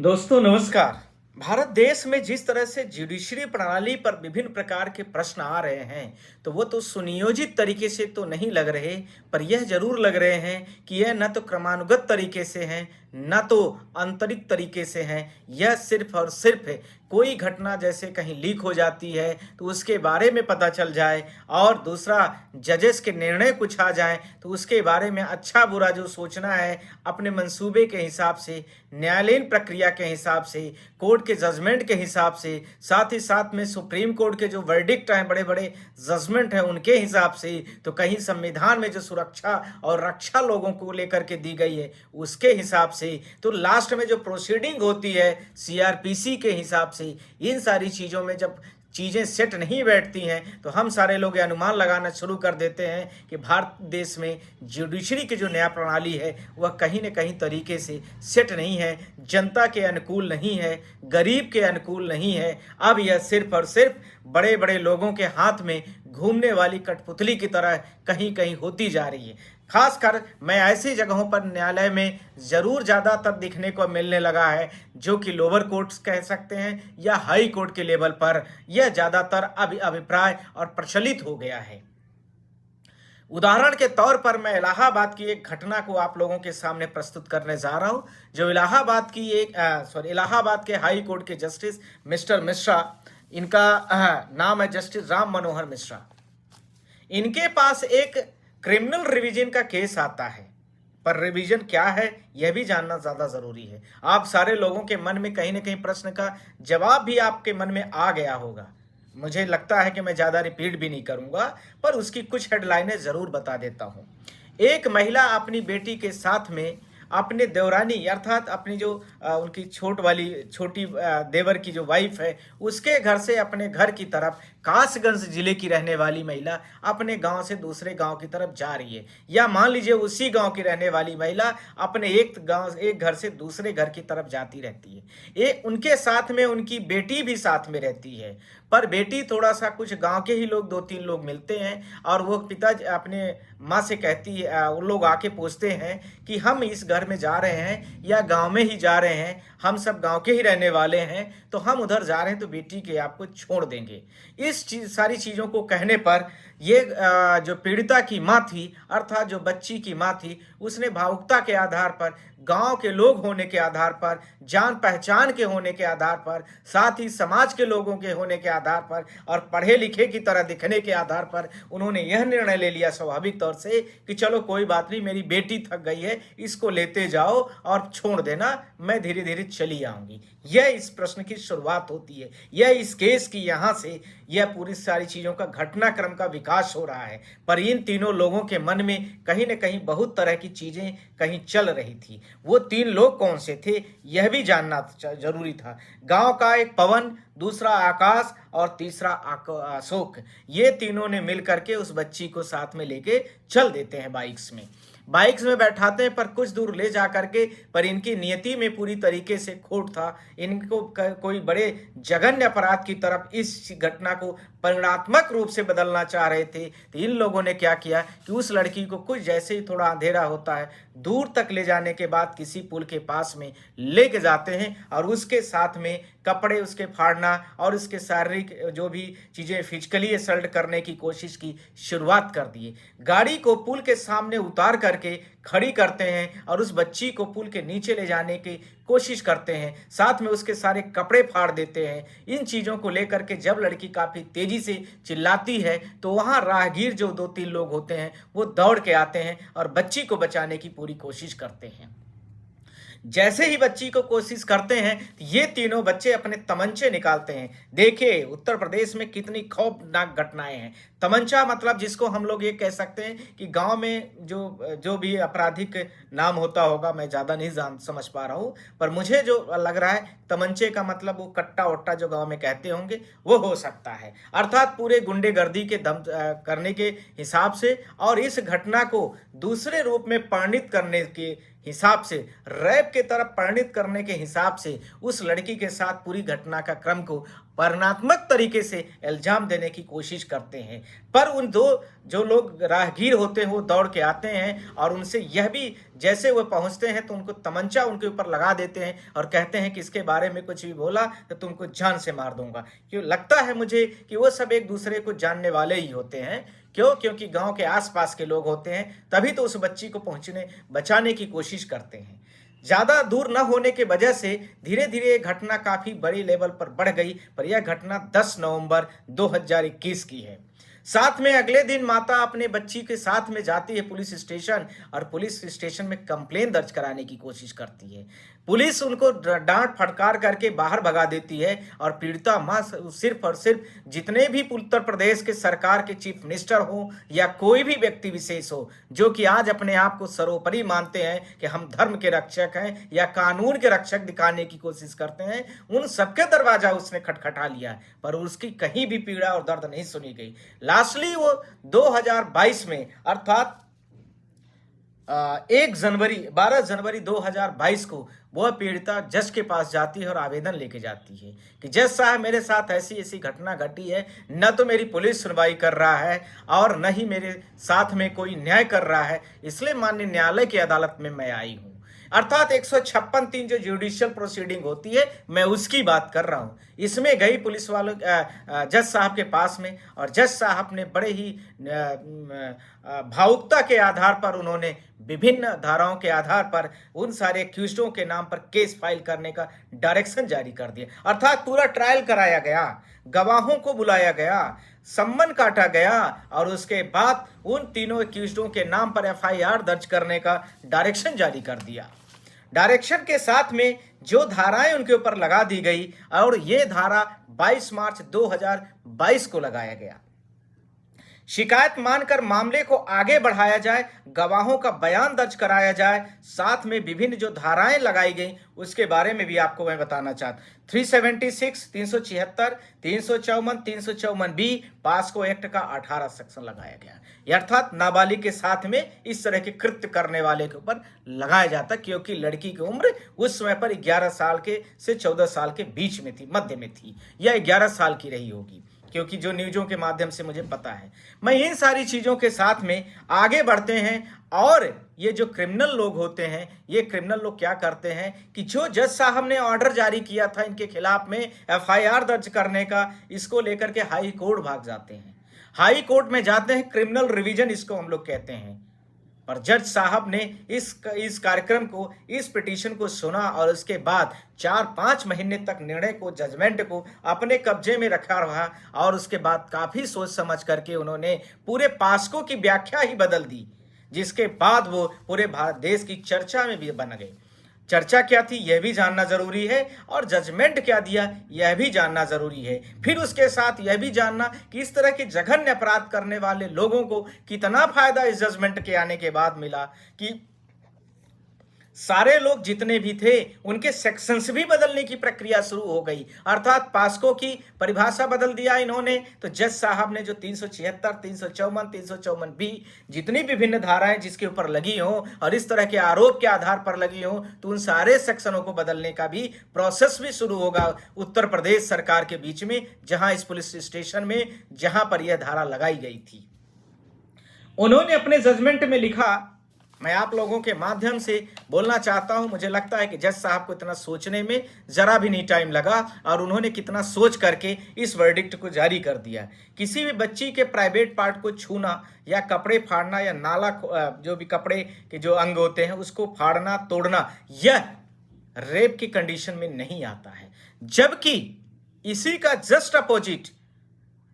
दोस्तों नमस्कार। भारत देश में जिस तरह से जुडिशरी प्रणाली पर विभिन्न प्रकार के प्रश्न आ रहे हैं, तो वो तो सुनियोजित तरीके से तो नहीं लग रहे, पर यह ज़रूर लग रहे हैं कि यह न तो क्रमानुगत तरीके से हैं, न तो आंतरिक तरीके से हैं। यह सिर्फ़ और सिर्फ़ कोई घटना जैसे कहीं लीक हो जाती है, तो उसके बारे में पता चल जाए और दूसरा जजेस के निर्णय कुछ आ जाएँ, तो उसके बारे में अच्छा-बुरा जो सोचना है, अपने मंसूबे के हिसाब से, न्यायालयीन प्रक्रिया के हिसाब से, कोर्ट के जजमेंट के हिसाब से, साथ ही साथ में सुप्रीम कोर्ट के जो वर्डिक्ट हैं, बड़े-बड़े जजमेंट हैं, उनके हिसाब से, तो कहीं संविधान में जो सुरक्षा और रक्षा लोगों को लेकर के दी गई है, उसके हिसाब से, तो लास्ट में जो प्रोसीडिंग होती है सीआरपीसी के हिसाब से, इन सारी चीज़ों में जब चीज़ें सेट नहीं बैठती हैं, तो हम सारे लोग ये अनुमान लगाना शुरू कर देते हैं कि भारत देश में जुडिशरी की जो न्याय प्रणाली है, वह कहीं न कहीं तरीके से सेट नहीं है, जनता के अनुकूल नहीं है, गरीब के अनुकूल नहीं है। अब यह सिर्फ़ और सिर्फ़ बड़े-बड़े लोगों के हाथ में घूमने वाली कठपुतली की तरह कहीं-कहीं होती जा रही है। खासकर मैं ऐसी जगहों पर न्यायालय में ज़रूर ज़्यादातर दिखने को मिलने लगा है, जो कि लोअर कोर्ट्स कह सकते हैं या हाई कोर्ट के लेवल पर यह ज़्यादातर अभिप्राय और प्रचलित हो गया है। उदाहरण के तौर पर मैं इलाहाबाद की एक घटना को आप लोगों के सामने प्रस्तुत करने जा रहा हूं, जो इलाहाबाद के हाई कोर्ट के जस्टिस मिस्टर मिश्रा, इनका नाम है जस्टिस राम मनोहर मिश्रा। इनके पास एक क्रिमिनल रिवीजन का केस आता है, पर रिवीजन क्या है यह भी जानना ज़्यादा ज़रूरी है। आप सारे लोगों के मन में कहीं ना कहीं प्रश्न का जवाब भी आपके मन में आ गया होगा। मुझे लगता है कि मैं ज़्यादा रिपीट भी नहीं करूँगा, पर उसकी कुछ हेडलाइनें ज़रूर बता देता हूँ। एक महिला अपनी बेटी के साथ में अपने देवरानी अर्थात अपनी जो उनकी छोटी देवर की जो वाइफ है, उसके घर से अपने घर की तरफ कासगंज जिले की रहने वाली महिला अपने गांव से दूसरे गांव की तरफ जा रही है, या मान लीजिए उसी गांव की रहने वाली महिला अपने एक घर से दूसरे घर की तरफ जाती रहती है। उनके साथ में उनकी बेटी भी साथ में रहती है, पर बेटी थोड़ा सा कुछ गांव के ही लोग 2-3 लोग मिलते हैं और वो पिताजी अपने माँ से कहती है, वो लोग आके पूछते हैं कि हम इस घर में जा रहे हैं या गांव में ही जा रहे हैं, हम सब गांव के ही रहने वाले हैं, तो हम उधर जा रहे हैं, तो बेटी के आपको छोड़ देंगे। सारी चीज़ों को कहने पर ये जो पीड़िता की माँ थी अर्थात जो बच्ची की माँ थी, उसने भावुकता के आधार पर, गांव के लोग होने के आधार पर, जान पहचान के होने के आधार पर, साथ ही समाज के लोगों के होने के आधार पर और पढ़े लिखे की तरह दिखने के आधार पर उन्होंने यह निर्णय ले लिया स्वाभाविक तौर से कि चलो कोई बात नहीं, मेरी बेटी थक गई है, इसको लेते जाओ और छोड़ देना, मैं धीरे धीरे चली आऊँगी। यह इस प्रश्न की शुरुआत होती है, यह इस केस की यहाँ से यह पूरी सारी चीज़ों का घटनाक्रम का विकास हो रहा है। पर इन तीनों लोगों के मन में कहीं न कहीं बहुत तरह की चीज़ें कहीं चल रही थी। वो 3 लोग कौन से थे यह भी जानना ज़रूरी था। गाँव का एक पवन, दूसरा आकाश और तीसरा अशोक, ये तीनों ने मिल करके उस बच्ची को साथ में लेके चल देते हैं बाइक्स में बैठाते हैं, पर कुछ दूर ले जा करके, पर इनकी नियति में पूरी तरीके से खोट था। इनको कोई बड़े जघन्य अपराध की तरफ इस घटना को परिणात्मक रूप से बदलना चाह रहे थे। तो इन लोगों ने क्या किया कि उस लड़की को कुछ जैसे ही थोड़ा अंधेरा होता है, दूर तक ले जाने के बाद किसी पुल के पास में लेके जाते हैं और उसके साथ में कपड़े उसके फाड़ना और उसके शारीरिक जो भी चीज़ें फिजिकली असल्ट करने की कोशिश की शुरुआत कर दिए। गाड़ी को पुल के सामने उतार करके खड़ी करते हैं और उस बच्ची को पुल के नीचे ले जाने की कोशिश करते हैं, साथ में उसके सारे कपड़े फाड़ देते हैं। इन चीज़ों को लेकर के जब लड़की काफ़ी तेज़ी से चिल्लाती है, तो वहाँ राहगीर जो 2-3 लोग होते हैं वो दौड़ के आते हैं और बच्ची को बचाने की पूरी कोशिश करते हैं। जैसे ही बच्ची को कोशिश करते हैं, ये तीनों बच्चे अपने तमंचे निकालते हैं। देखिए उत्तर प्रदेश में कितनी खौफनाक घटनाएं हैं। तमंचा मतलब जिसको हम लोग ये कह सकते हैं कि गांव में जो भी आपराधिक नाम होता होगा, मैं ज़्यादा नहीं समझ पा रहा हूँ, पर मुझे जो लग रहा है तमंचे का मतलब वो कट्टा वट्टा जो गांव में कहते होंगे वो हो सकता है, अर्थात पूरे गुंडेगर्दी के दम करने के हिसाब से और इस घटना को दूसरे रूप में परिणित करने के हिसाब से, रैप के तरफ परिणित करने के हिसाब से उस लड़की के साथ पूरी घटना का क्रम को वर्णनात्मक तरीके से इल्जाम देने की कोशिश करते हैं। पर उन दो जो लोग राहगीर होते हैं वो दौड़ के आते हैं और उनसे यह भी, जैसे वो पहुंचते हैं तो उनको तमंचा उनके ऊपर लगा देते हैं और कहते हैं कि इसके बारे में कुछ भी बोला तो तुमको जान से मार दूंगा। क्यों लगता है मुझे कि वो सब एक दूसरे को जानने वाले ही होते हैं। क्यों? क्योंकि गांव के आसपास के लोग होते हैं, तभी तो उस बच्ची को बचाने की कोशिश करते हैं। ज्यादा दूर न होने के वजह से धीरे धीरे ये घटना काफी बड़ी लेवल पर बढ़ गई। पर यह घटना 10 नवंबर 2021 की है। साथ में अगले दिन माता अपने बच्ची के साथ में जाती है पुलिस स्टेशन और पुलिस स्टेशन में कंप्लेन दर्ज कराने की कोशिश करती है। पुलिस उनको डांट फटकार करके बाहर भगा देती है और पीड़िता मां सिर्फ और सिर्फ जितने भी उत्तर प्रदेश के सरकार के चीफ मिनिस्टर हो या कोई भी व्यक्ति विशेष हो जो कि आज अपने आप को सर्वोपरि मानते हैं कि हम धर्म के रक्षक हैं या कानून के रक्षक दिखाने की कोशिश करते हैं, उन सबके दरवाजा उसने खटखटा लिया, पर उसकी कहीं भी पीड़ा और दर्द नहीं सुनी गई। लास्टली वो 2022 में अर्थात 12 जनवरी 2022 को वह पीड़िता जज के पास जाती है और आवेदन लेके जाती है कि जज साहब मेरे साथ ऐसी ऐसी घटना घटी है, न तो मेरी पुलिस सुनवाई कर रहा है और न ही मेरे साथ में कोई न्याय कर रहा है, इसलिए माननीय न्यायालय की अदालत में मैं आई हूँ। अर्थात 156(3) जो जुडिशियल प्रोसीडिंग होती है मैं उसकी बात कर रहा हूँ। इसमें गई पुलिस वालों जज साहब के पास में और जज साहब ने बड़े ही भावुकता के आधार पर उन्होंने विभिन्न धाराओं के आधार पर उन सारे एक्यूज्डों के नाम पर केस फाइल करने का डायरेक्शन जारी कर दिया। अर्थात पूरा ट्रायल कराया गया, गवाहों को बुलाया गया, सम्मन काटा गया और उसके बाद उन तीनों एक्यूज्डों के नाम पर एफआईआर दर्ज करने का डायरेक्शन जारी कर दिया। डायरेक्शन के साथ में जो धाराएं उनके ऊपर लगा दी गई और ये धारा 22 मार्च 2022 को लगाया गया। शिकायत मानकर मामले को आगे बढ़ाया जाए, गवाहों का बयान दर्ज कराया जाए, साथ में विभिन्न जो धाराएं लगाई गई उसके बारे में भी आपको मैं बताना चाहता हूं। 376, 376, 354, 354 बी पास्को एक्ट का 18 सेक्शन लगाया गया। अर्थात नाबालिग के साथ में इस तरह के कृत्य करने वाले के ऊपर लगाया जाता, क्योंकि लड़की की उम्र उस समय पर 11 साल के से 14 साल के बीच में थी, मध्य में थी, या 11 साल की रही होगी, क्योंकि जो न्यूज़ों के माध्यम से मुझे पता है। मैं इन सारी चीज़ों के साथ में आगे बढ़ते हैं और ये जो क्रिमिनल लोग होते हैं, ये क्रिमिनल लोग क्या करते हैं कि जो जज साहब ने ऑर्डर जारी किया था इनके खिलाफ में एफआईआर दर्ज करने का, इसको लेकर के हाई कोर्ट भाग जाते हैं। हाई कोर्ट में जाते हैं, क्रिमिनल रिवीजन इसको हम लोग कहते हैं। और जज साहब ने इस कार्यक्रम को, इस पिटीशन को सुना और उसके बाद 4-5 महीने तक निर्णय को, जजमेंट को अपने कब्जे में रखा रहा और उसके बाद काफी सोच समझ करके उन्होंने पूरे पास्को की व्याख्या ही बदल दी, जिसके बाद वो पूरे भारत देश की चर्चा में भी बन गए। चर्चा क्या थी यह भी जानना जरूरी है और जजमेंट क्या दिया यह भी जानना जरूरी है। फिर उसके साथ यह भी जानना कि इस तरह के जघन्य अपराध करने वाले लोगों को कितना फायदा इस जजमेंट के आने के बाद मिला कि सारे लोग जितने भी थे उनके सेक्शंस भी बदलने की प्रक्रिया शुरू हो गई। अर्थात पास्को की परिभाषा बदल दिया इन्होंने। तो जज साहब ने जो 376, 354, 354 बी जितनी विभिन्न धाराएं जिसके ऊपर लगी हो और इस तरह के आरोप के आधार पर लगी हो, तो उन सारे सेक्शनों को बदलने का भी प्रोसेस भी शुरू होगा उत्तर प्रदेश सरकार के बीच में, जहां इस पुलिस स्टेशन में जहां पर यह धारा लगाई गई थी। उन्होंने अपने जजमेंट में लिखा, मैं आप लोगों के माध्यम से बोलना चाहता हूं, मुझे लगता है कि जज साहब को इतना सोचने में जरा भी नहीं टाइम लगा और उन्होंने कितना सोच करके इस वर्डिक्ट को जारी कर दिया। किसी भी बच्ची के प्राइवेट पार्ट को छूना या कपड़े फाड़ना या नाला जो भी कपड़े के जो अंग होते हैं उसको फाड़ना तोड़ना, यह रेप की कंडीशन में नहीं आता है। जबकि इसी का जस्ट अपोजिट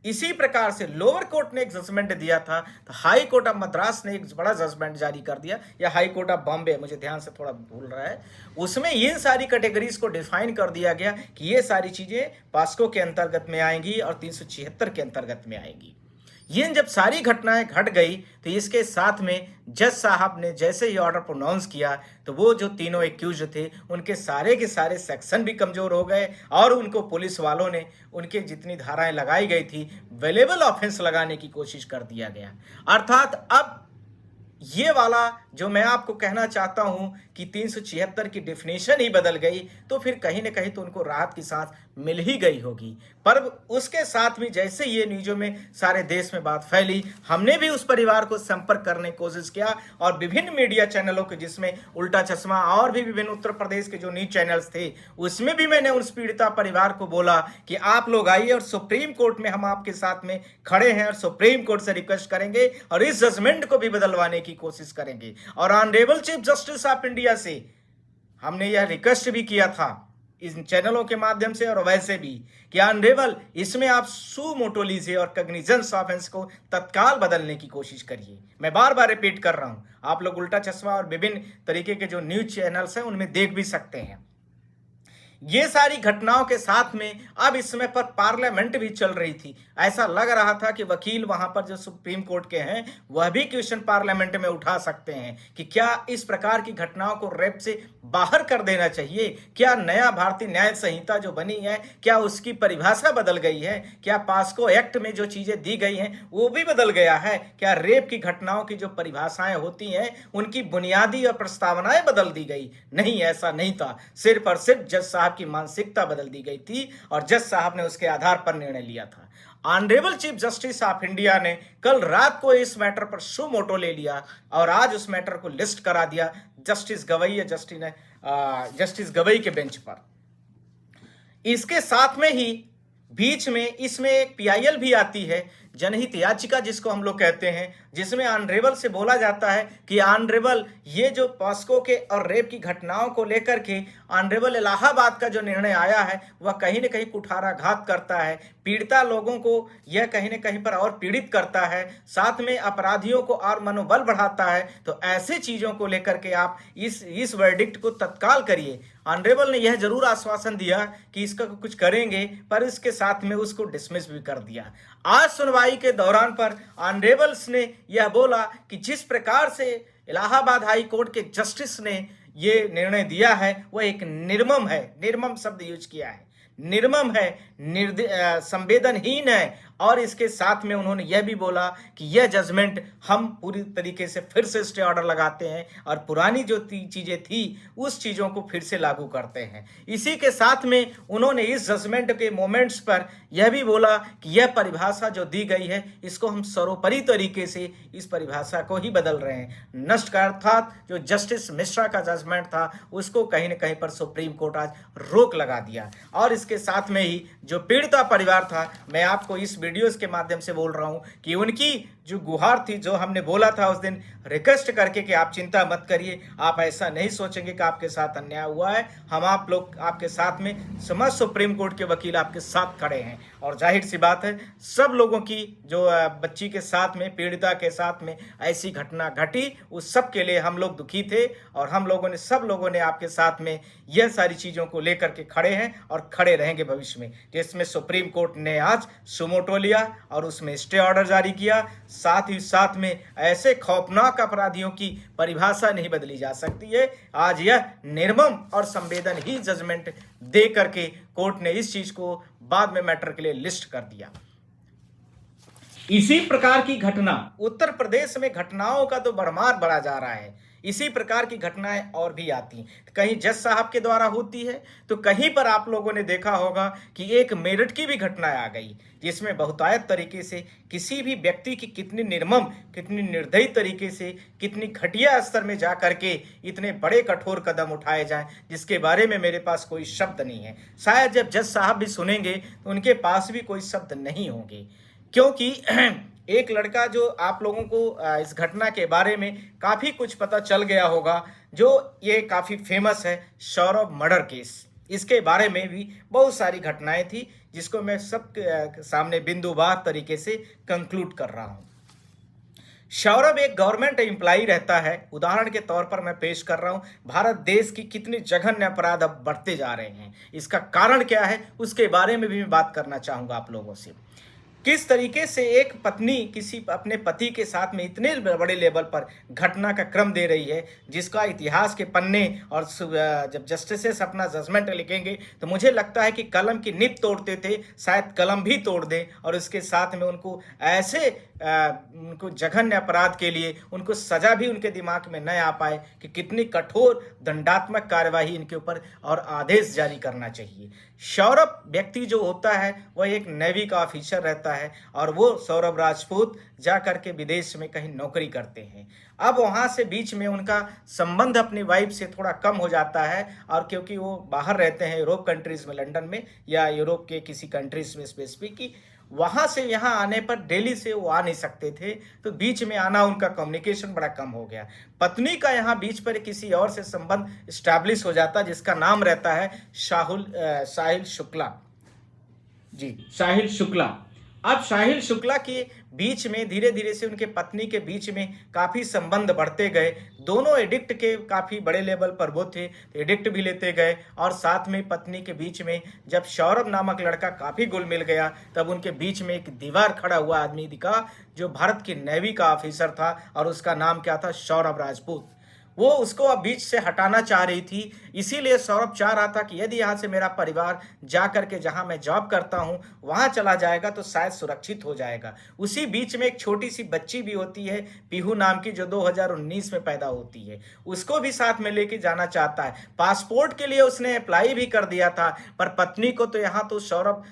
इसी प्रकार से लोअर कोर्ट ने एक जजमेंट दिया था, तो हाई कोर्ट ऑफ मद्रास ने एक बड़ा जजमेंट जारी कर दिया, या हाई कोर्ट ऑफ बॉम्बे, मुझे ध्यान से थोड़ा भूल रहा है, उसमें ये सारी कैटेगरीज को डिफाइन कर दिया गया कि ये सारी चीजें पास्को के अंतर्गत में आएंगी और 376 के अंतर्गत में आएंगी। ये जब सारी घटनाएं घट गई तो इसके साथ में जज साहब ने जैसे ही ऑर्डर प्रोनाउंस किया तो वो जो तीनों एक्यूज थे उनके सारे के सारे सेक्शन भी कमजोर हो गए और उनको पुलिस वालों ने उनके जितनी धाराएं लगाई गई थी वेलेबल ऑफेंस लगाने की कोशिश कर दिया गया। अर्थात अब ये वाला जो मैं आपको कहना चाहता हूं कि 376 की डेफिनेशन ही बदल गई, तो फिर कहीं ना कहीं तो उनको राहत की सांस मिल ही गई होगी। पर उसके साथ में जैसे ये न्यूज़ों में सारे देश में बात फैली, हमने भी उस परिवार को संपर्क करने की कोशिश किया और विभिन्न मीडिया चैनलों के, जिसमें उल्टा चश्मा और भी विभिन्न उत्तर प्रदेश के जो न्यूज चैनल्स थे, उसमें भी मैंने उस पीड़िता परिवार को बोला कि आप लोग आइए और सुप्रीम कोर्ट में हम आपके साथ में खड़े हैं और सुप्रीम कोर्ट से रिक्वेस्ट करेंगे और इस जजमेंट को भी बदलवाने की कोशिश करेंगे। और honourable chief justice of India से हमने यह रिक्वेस्ट भी किया था इन चैनलों के माध्यम से और वैसे भी कि ऑनरेबल इसमें आप सू मोटो लीजिए और कग्निजेंस ऑफेंस को तत्काल बदलने की कोशिश करिए। मैं बार बार रिपीट कर रहा हूं, आप लोग उल्टा चश्मा और विभिन्न तरीके के जो न्यूज चैनल्स हैं उनमें देख भी सकते हैं। ये सारी घटनाओं के साथ में अब इस समय पर पार्लियामेंट भी चल रही थी। ऐसा लग रहा था कि वकील वहां पर जो सुप्रीम कोर्ट के हैं वह भी क्वेश्चन पार्लियामेंट में उठा सकते हैं कि क्या इस प्रकार की घटनाओं को रेप से बाहर कर देना चाहिए, क्या नया भारतीय न्याय संहिता जो बनी है क्या उसकी परिभाषा बदल गई है, क्या पास्को एक्ट में जो चीजें दी गई हैं वो भी बदल गया है, क्या रेप की घटनाओं की जो परिभाषाएं होती हैं उनकी बुनियादी और प्रस्तावनाएं बदल दी गई। नहीं, ऐसा नहीं था, सिर्फ और सिर्फ जज साहब की मानसिकता बदल दी गई थी और जज साहब ने उसके आधार पर निर्णय लिया था। Honourable chief justice of India ने कल रात को इस मैटर पर सू मोटो ले लिया और आज उस मैटर को लिस्ट करा दिया जस्टिस गवई के बेंच पर। इसके साथ में ही बीच में इसमें एक पीआईएल भी आती है, जनहित याचिका जिसको हम लोग कहते हैं, जिसमें ऑनरेबल से बोला जाता है कि ऑनरेबल ये जो पॉस्को के और रेप की घटनाओं को लेकर के ऑनरेबल इलाहाबाद का जो निर्णय आया है वह कहीं न कहीं कुठाराघात करता है, पीड़िता लोगों को यह कहीं न कहीं पर और पीड़ित करता है, साथ में अपराधियों को और मनोबल बढ़ाता है। तो ऐसे चीज़ों को लेकर के आप इस वर्डिक्ट को तत्काल करिए। ऑनरेबल ने यह जरूर आश्वासन दिया कि इसका कुछ करेंगे, पर इसके साथ में उसको डिसमिस भी कर दिया। आज सुनवाई के दौरान पर ऑनरेबल्स ने यह बोला कि जिस प्रकार से इलाहाबाद हाई कोर्ट के जस्टिस ने ये निर्णय दिया है वह एक निर्मम है, निर्मम शब्द यूज किया है, निर्मम है, संवेदनहीन है। और इसके साथ में उन्होंने यह भी बोला कि यह जजमेंट हम पूरी तरीके से फिर से स्टे ऑर्डर लगाते हैं और पुरानी जो चीज़ें थी उस चीज़ों को फिर से लागू करते हैं। इसी के साथ में उन्होंने इस जजमेंट के मोमेंट्स पर यह भी बोला कि यह परिभाषा जो दी गई है इसको हम सर्वोपरि तरीके से इस परिभाषा को ही बदल रहे हैं, नष्ट कर, अर्थात जो जस्टिस मिश्रा का जजमेंट था उसको कहीं ना कहीं पर सुप्रीम कोर्ट आज रोक लगा दिया। और इसके साथ में ही जो पीड़िता परिवार था, मैं आपको इस वीडियोस के माध्यम से बोल रहा हूं कि उनकी जो गुहार थी, जो हमने बोला था उस दिन रिक्वेस्ट करके कि आप चिंता मत करिए, आप ऐसा नहीं सोचेंगे कि आपके साथ अन्याय हुआ है, हम आप लोग आपके साथ में समस्त सुप्रीम कोर्ट के वकील आपके साथ खड़े हैं। और जाहिर सी बात है सब लोगों की जो बच्ची के साथ में, पीड़िता के साथ में ऐसी घटना घटी, उस सब के लिए हम लोग दुखी थे और हम लोगों ने, सब लोगों ने आपके साथ में यह सारी चीज़ों को लेकर के खड़े हैं और खड़े रहेंगे भविष्य में। जिसमें सुप्रीम कोर्ट ने आज सुमोटो लिया और उसमें स्टे ऑर्डर जारी किया, साथ ही साथ में ऐसे खौफनाक अपराधियों की परिभाषा नहीं बदली जा सकती है। आज यह निर्मम और संवेदनहीन जजमेंट दे करके कोर्ट ने इस चीज को बाद में मैटर के लिए लिस्ट कर दिया। इसी प्रकार की घटना उत्तर प्रदेश में घटनाओं का तो भरमार बढ़ा जा रहा है। इसी प्रकार की घटनाएं और भी आती हैं, कहीं जज साहब के द्वारा होती है तो कहीं पर आप लोगों ने देखा होगा कि एक मेरठ की भी घटना आ गई जिसमें बहुतायत तरीके से किसी भी व्यक्ति की कितनी निर्मम, कितनी निर्दयी तरीके से, कितनी घटिया स्तर में जा करके इतने बड़े कठोर कदम उठाए जाएं जिसके बारे में मेरे पास कोई शब्द नहीं है। शायद जब जज साहब भी सुनेंगे तो उनके पास भी कोई शब्द नहीं होंगे, क्योंकि एक लड़का जो आप लोगों को इस घटना के बारे में काफ़ी कुछ पता चल गया होगा, जो ये काफ़ी फेमस है सौरभ मर्डर केस, इसके बारे में भी बहुत सारी घटनाएं थी जिसको मैं सब सामने बिंदुवार तरीके से कंक्लूड कर रहा हूं। सौरभ एक गवर्नमेंट एम्प्लॉई रहता है, उदाहरण के तौर पर मैं पेश कर रहा हूं। भारत देश की कितनी जघन्य अपराध अब बढ़ते जा रहे हैं, इसका कारण क्या है उसके बारे में भी मैं बात करना चाहूँगा आप लोगों से। किस तरीके से एक पत्नी किसी अपने पति के साथ में इतने बड़े लेवल पर घटना का क्रम दे रही है जिसका इतिहास के पन्ने, और जब जस्टिसेस अपना जजमेंट लिखेंगे तो मुझे लगता है कि कलम की निब तोड़ते थे, शायद कलम भी तोड़ दें और इसके साथ में उनको ऐसे उनको जघन्य अपराध के लिए उनको सजा भी उनके दिमाग में न आ पाए कि कितनी कठोर दंडात्मक कार्यवाही इनके ऊपर और आदेश जारी करना चाहिए। सौरभ व्यक्ति जो होता है वह एक नेवी का ऑफिसर रहता है और वो सौरभ राजपूत जा करके विदेश में कहीं नौकरी करते हैं। अब वहाँ से बीच में उनका संबंध अपनी वाइफ से थोड़ा कम हो जाता है, और क्योंकि वो बाहर रहते हैं यूरोप कंट्रीज में, लंदन में या यूरोप के किसी कंट्रीज में स्पेसिफिक, वहाँ से यहाँ आने पर दिल्ली से वो आ नहीं सकते थे, तो बीच में आना उनका कम्युनिकेशन बड़ा कम हो गया। पत्नी का यहाँ बीच पर किसी और से संबंध स्टैब्लिश हो जाता जिसका नाम रहता है साहिल शुक्ला जी, साहिल शुक्ला। अब साहिल शुक्ला के बीच में धीरे धीरे से उनके पत्नी के बीच में काफ़ी संबंध बढ़ते गए। दोनों एडिक्ट के काफ़ी बड़े लेवल पर वो थे, तो एडिक्ट भी लेते गए, और साथ में पत्नी के बीच में जब सौरभ नामक लड़का काफ़ी घुल मिल गया, तब उनके बीच में एक दीवार खड़ा हुआ आदमी दिखा जो भारत की नेवी का ऑफिसर था, और उसका नाम क्या था? सौरभ राजपूत। वो उसको अब बीच से हटाना चाह रही थी, इसीलिए सौरभ चाह रहा था कि यदि यहाँ से मेरा परिवार जा करके जहाँ मैं जॉब करता हूँ वहाँ चला जाएगा तो शायद सुरक्षित हो जाएगा। उसी बीच में एक छोटी सी बच्ची भी होती है पीहू नाम की, जो 2019 में पैदा होती है, उसको भी साथ में लेके जाना चाहता है। पासपोर्ट के लिए उसने अप्लाई भी कर दिया था, पर पत्नी को तो यहाँ तो सौरभ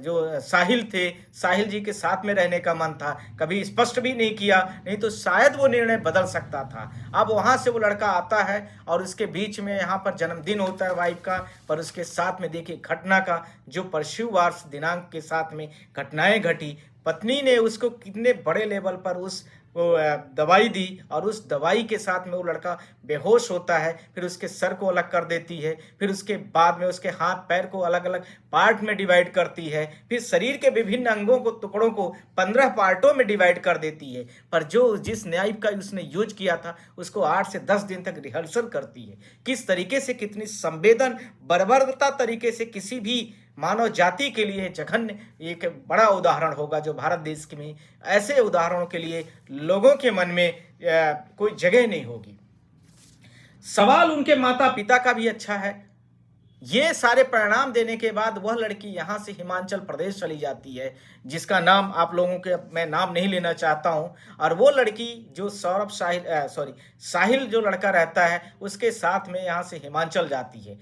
जो साहिल थे, साहिल जी के साथ में रहने का मन था, कभी स्पष्ट भी नहीं किया, नहीं तो शायद वो निर्णय बदल सकता था। अब वहाँ से लड़का आता है और उसके बीच में यहाँ पर जन्मदिन होता है वाइफ का, पर उसके साथ में देखिए घटना का जो परशुवार दिनांक के साथ में घटनाएं घटी। पत्नी ने उसको कितने बड़े लेवल पर उस दवाई दी, और उस दवाई के साथ में वो लड़का बेहोश होता है, फिर उसके सर को अलग कर देती है, फिर उसके बाद में उसके हाथ पैर को अलग अलग पार्ट में डिवाइड करती है, फिर शरीर के विभिन्न अंगों को, टुकड़ों को 15 पार्टों में डिवाइड कर देती है। पर जो जिस न्याय का उसने यूज किया था उसको 8 से 10 दिन तक रिहर्सल करती है। किस तरीके से, कितनी संवेदन बर्बरता तरीके से किसी भी मानव जाति के लिए जघन्य एक बड़ा उदाहरण होगा, जो भारत देश में ऐसे उदाहरणों के लिए लोगों के मन में कोई जगह नहीं होगी। सवाल उनके माता पिता का भी अच्छा है। ये सारे परिणाम देने के बाद वह लड़की यहाँ से हिमाचल प्रदेश चली जाती है, जिसका नाम आप लोगों के मैं नाम नहीं लेना चाहता हूँ, और वो लड़की जो साहिल जो लड़का रहता है उसके साथ में यहाँ से हिमाचल जाती है।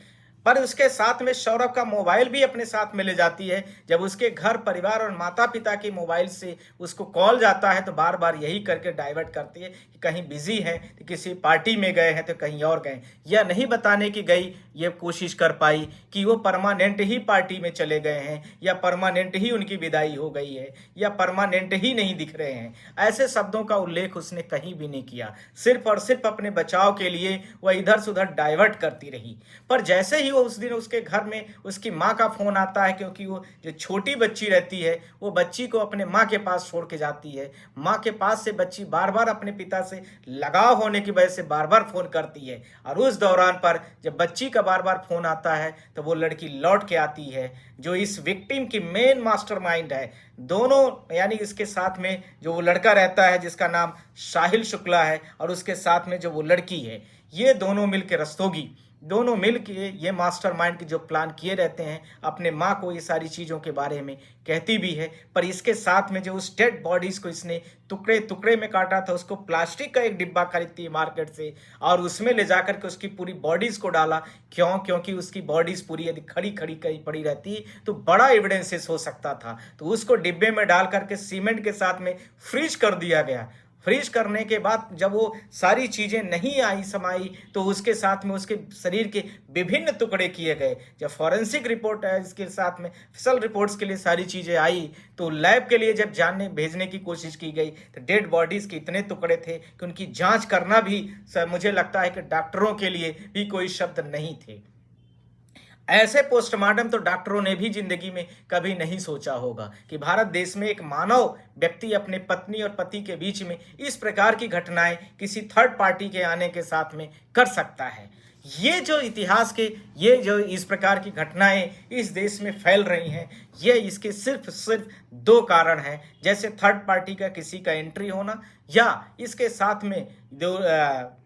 पर उसके साथ में सौरभ का मोबाइल भी अपने साथ में ले जाती है। जब उसके घर परिवार और माता पिता के मोबाइल से उसको कॉल जाता है तो बार बार यही करके डाइवर्ट करती है कि कहीं बिजी है, तो किसी पार्टी में गए हैं, तो कहीं और गए। यह नहीं बताने की गई, ये कोशिश कर पाई कि वो परमानेंट ही पार्टी में चले गए हैं, या परमानेंट ही उनकी विदाई हो गई है, या परमानेंट ही नहीं दिख रहे हैं। ऐसे शब्दों का उल्लेख उसने कहीं भी नहीं किया। सिर्फ और सिर्फ अपने बचाव के लिए वह इधर से उधर डाइवर्ट करती रही। पर जैसे ही उस दिन उसके घर में उसकी माँ का फोन आता है, क्योंकि वो जो छोटी बच्ची रहती है वो बच्ची को अपने माँ के पास छोड़ के जाती है। माँ के पास से बच्ची बार बार अपने पिता से लगाव होने की वजह से बार बार फोन करती है, और उस दौरान पर जब बच्ची का बार बार फोन आता है तो वो लड़की लौट के आती है, जो इस विक्टिम की मेन मास्टरमाइंड है। दोनों यानी इसके साथ में जो वो लड़का रहता है जिसका नाम साहिल शुक्ला है, और उसके साथ में जो वो लड़की है, ये दोनों मिल के रस्तोगी, दोनों मिल के ये मास्टरमाइंड की जो प्लान किए रहते हैं। अपने माँ को ये सारी चीज़ों के बारे में कहती भी है, पर इसके साथ में जो उस डेड बॉडीज़ को इसने टुकड़े टुकड़े में काटा था, उसको प्लास्टिक का एक डिब्बा खरीदती है मार्केट से, और उसमें ले जाकर के उसकी पूरी बॉडीज़ को डाला। क्योंकि उसकी बॉडीज़ पूरी यदि खड़ी खड़ी कहीं पड़ी रहती तो बड़ा एविडेंसेस हो सकता था, तो उसको डिब्बे में डाल करके सीमेंट के साथ में फ्रीज कर दिया गया। फ्रीज करने के बाद जब वो सारी चीज़ें नहीं आई समाई, तो उसके साथ में उसके शरीर के विभिन्न टुकड़े किए गए। जब फॉरेंसिक रिपोर्ट है इसके साथ में फिसल रिपोर्ट्स के लिए सारी चीज़ें आई, तो लैब के लिए जब जानने भेजने की कोशिश की गई तो डेड बॉडीज़ के इतने टुकड़े थे कि उनकी जांच करना भी मुझे लगता है कि डॉक्टरों के लिए भी कोई शब्द नहीं थे। ऐसे पोस्टमार्टम तो डॉक्टरों ने भी जिंदगी में कभी नहीं सोचा होगा कि भारत देश में एक मानव व्यक्ति अपने पत्नी और पति के बीच में इस प्रकार की घटनाएं किसी थर्ड पार्टी के आने के साथ में कर सकता है। ये जो इतिहास के ये जो इस प्रकार की घटनाएं इस देश में फैल रही हैं, ये इसके सिर्फ दो कारण हैं। जैसे थर्ड पार्टी का किसी का एंट्री होना, या इसके साथ में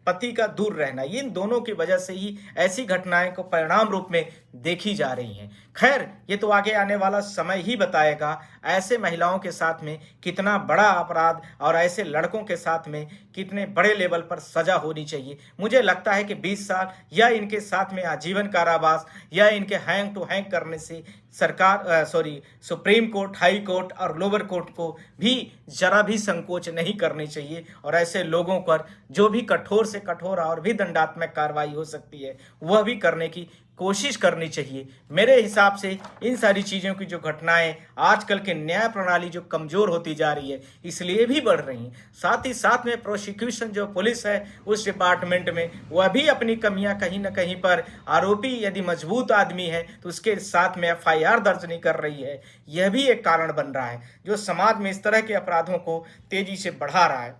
पति का दूर रहना, इन दोनों की वजह से ही ऐसी घटनाएं को परिणाम रूप में देखी जा रही हैं। खैर, ये तो आगे आने वाला समय ही बताएगा ऐसे महिलाओं के साथ में कितना बड़ा अपराध और ऐसे लड़कों के साथ में कितने बड़े लेवल पर सजा होनी चाहिए। मुझे लगता है कि 20 साल या इनके साथ में आजीवन कारावास या इनके हैंग टू हैंग करने से सुप्रीम कोर्ट, हाई कोर्ट और लोअर कोर्ट को भी जरा भी संकोच नहीं करनी चाहिए और ऐसे लोगों पर जो भी कठोर से कठोर और भी दंडात्मक कार्रवाई हो सकती है वह भी करने की कोशिश करनी चाहिए। मेरे हिसाब से इन सारी चीज़ों की जो घटनाएं आजकल के न्याय प्रणाली जो कमज़ोर होती जा रही है इसलिए भी बढ़ रही हैं। साथ ही साथ में प्रोसिक्यूशन जो पुलिस है उस डिपार्टमेंट में वह भी अपनी कमियां कहीं ना कहीं पर, आरोपी यदि मजबूत आदमी है तो उसके साथ में FIR दर्ज नहीं कर रही है। यह भी एक कारण बन रहा है जो समाज में इस तरह के अपराधों को तेजी से बढ़ा रहा है,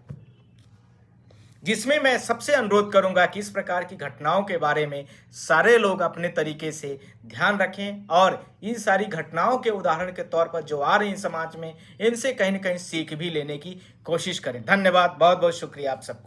जिसमें मैं सबसे अनुरोध करूंगा कि इस प्रकार की घटनाओं के बारे में सारे लोग अपने तरीके से ध्यान रखें और इन सारी घटनाओं के उदाहरण के तौर पर जो आ रही हैं समाज में, इनसे कहीं ना कहीं सीख भी लेने की कोशिश करें। धन्यवाद, बहुत बहुत शुक्रिया आप सबको।